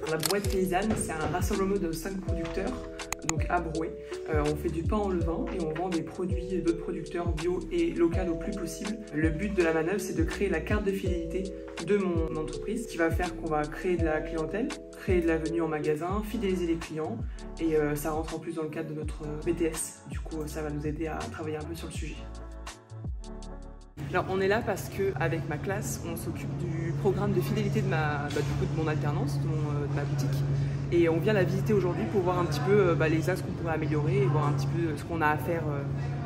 La brouette paysanne, c'est un rassemblement de 5 producteurs, donc à Brouet. On fait du pain en levain et on vend des produits d'autres producteurs bio et locaux au plus possible. Le but de la manœuvre, c'est de créer la carte de fidélité de mon entreprise, qui va faire qu'on va créer de la clientèle, créer de la venue en magasin, fidéliser les clients, et ça rentre en plus dans le cadre de notre BTS. Du coup, ça va nous aider à travailler un peu sur le sujet. Alors on est là parce que avec ma classe, on s'occupe du programme de fidélité de mon alternance, de ma boutique. Et on vient la visiter aujourd'hui pour voir un petit peu les axes qu'on pourrait améliorer et voir un petit peu ce qu'on a à faire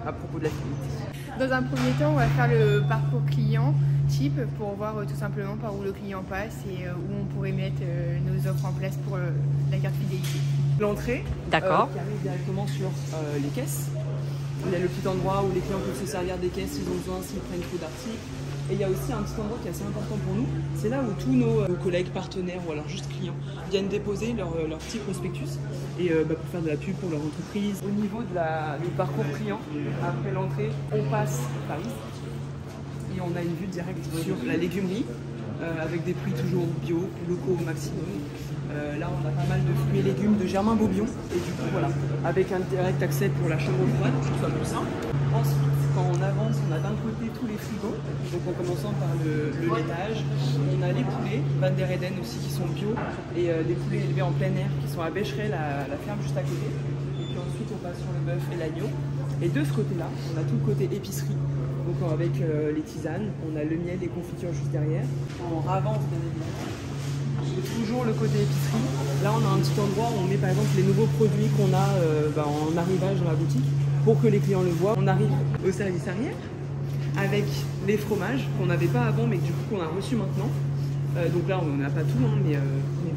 à propos de la fidélité. Dans un premier temps, on va faire le parcours client type pour voir tout simplement par où le client passe et où on pourrait mettre nos offres en place pour la carte fidélité. L'entrée qui arrive directement sur les caisses. Il y a le petit endroit où les clients peuvent se servir des caisses s'ils ont besoin, s'ils prennent trop d'articles. Et il y a aussi un petit endroit qui est assez important pour nous. C'est là où tous nos collègues, partenaires ou alors juste clients viennent déposer leur petit prospectus et pour faire de la pub pour leur entreprise. Au niveau du parcours client, après l'entrée, on passe par ici et on a une vue directe sur la légumerie avec des prix toujours bio, locaux au maximum. Là, on a pas mal de fruits et légumes de Germain Beaubion. Et du coup, voilà, avec un direct accès pour la chambre froide, pour que ce soit plus simple. Ensuite, quand on avance, on a d'un côté tous les frigos. Donc, en commençant par le laitage, on a les poulets, Van der Eden aussi, qui sont bio. Et des poulets élevés en plein air, qui sont à Becherel, la ferme juste à côté. Et puis ensuite, on passe sur le bœuf et l'agneau. Et de ce côté-là, on a tout le côté épicerie. Donc, avec les tisanes, on a le miel et confitures juste derrière. On ravance, bien évidemment. Toujours le côté épicerie. Là, on a un petit endroit où on met par exemple les nouveaux produits qu'on a en arrivage dans la boutique pour que les clients le voient. On arrive au service arrière avec les fromages qu'on n'avait pas avant mais du coup qu'on a reçu maintenant. Donc là, on n'a pas tout, hein, mais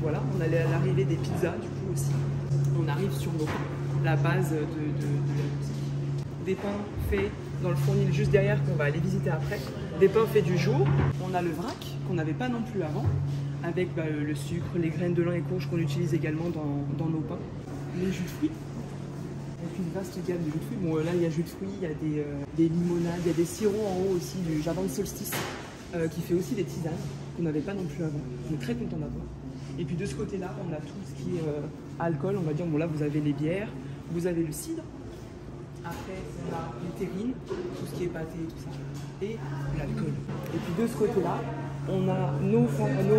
voilà. On a l'arrivée des pizzas du coup aussi. On arrive sur la base de la boutique. Des pains faits dans le fournil juste derrière qu'on va aller visiter après. Des pains faits du jour. On a le vrac qu'on n'avait pas non plus avant, avec le sucre, les graines de lin et courge qu'on utilise également dans nos pains. Les jus de fruits, avec une vaste gamme de jus de fruits. Bon, là, il y a jus de fruits, il y a des limonades, il y a des sirops en haut aussi du jardin de solstice, qui fait aussi des tisanes qu'on n'avait pas non plus avant. On est très content d'avoir. Et puis de ce côté-là, on a tout ce qui est alcool, on va dire. Bon, là, vous avez les bières, vous avez le cidre. Après, on a les terrines, tout ce qui est pâté et tout ça, et l'alcool. Et puis de ce côté-là, on a nos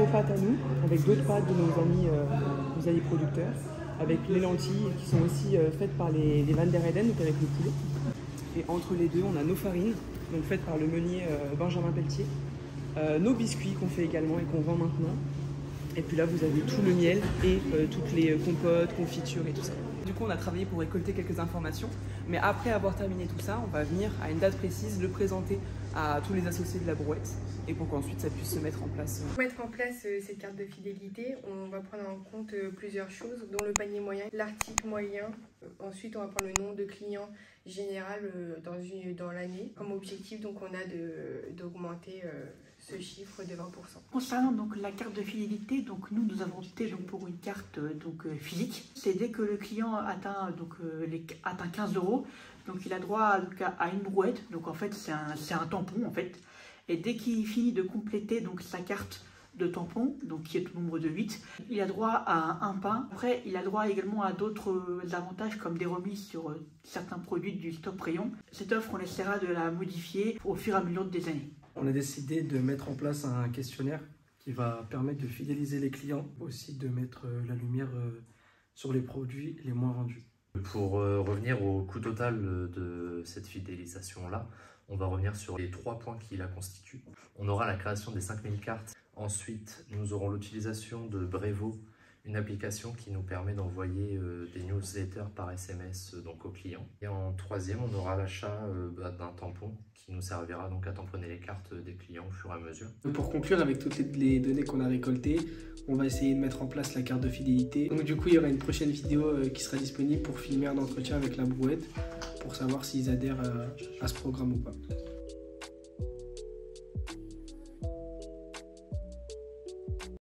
pâtes à nous, avec d'autres pâtes de nos amis producteurs, avec les lentilles qui sont aussi faites par les Van der Eden, donc avec le poulet. Et entre les deux, on a nos farines, donc faites par le meunier Benjamin Pelletier, nos biscuits qu'on fait également et qu'on vend maintenant. Et puis là, vous avez tout le miel et toutes les compotes, confitures et tout ça. Du coup, on a travaillé pour récolter quelques informations, mais après avoir terminé tout ça, on va venir à une date précise le présenter à tous les associés de la brouette et pour qu'ensuite ça puisse se mettre en place. Pour mettre en place cette carte de fidélité, on va prendre en compte plusieurs choses, dont le panier moyen, l'article moyen. Ensuite, on va prendre le nombre de clients général dans l'année comme objectif, donc on a d'augmenter ce chiffre de 20%. Concernant donc la carte de fidélité, donc nous avons opté donc pour une carte physique. C'est dès que le client atteint 15 €, donc il a droit à une brouette. Donc en fait c'est un tampon en fait. Et dès qu'il finit de compléter donc sa carte de tampon, donc qui est au nombre de 8, il a droit à un pain. Après, il a droit également à d'autres avantages comme des remises sur certains produits du stop rayon. Cette offre, on essaiera de la modifier au fur et à mesure des années. On a décidé de mettre en place un questionnaire qui va permettre de fidéliser les clients, aussi de mettre la lumière sur les produits les moins vendus. Pour revenir au coût total de cette fidélisation-là, on va revenir sur les 3 points qui la constituent. On aura la création des 5000 cartes. Ensuite, nous aurons l'utilisation de Brevo, une application qui nous permet d'envoyer des newsletters par SMS donc aux clients. Et en troisième, on aura l'achat d'un tampon qui nous servira donc à tamponner les cartes des clients au fur et à mesure. Pour conclure, avec toutes les données qu'on a récoltées, on va essayer de mettre en place la carte de fidélité. Donc du coup, il y aura une prochaine vidéo qui sera disponible pour filmer un entretien avec la brouette pour savoir s'ils adhèrent à ce programme ou pas.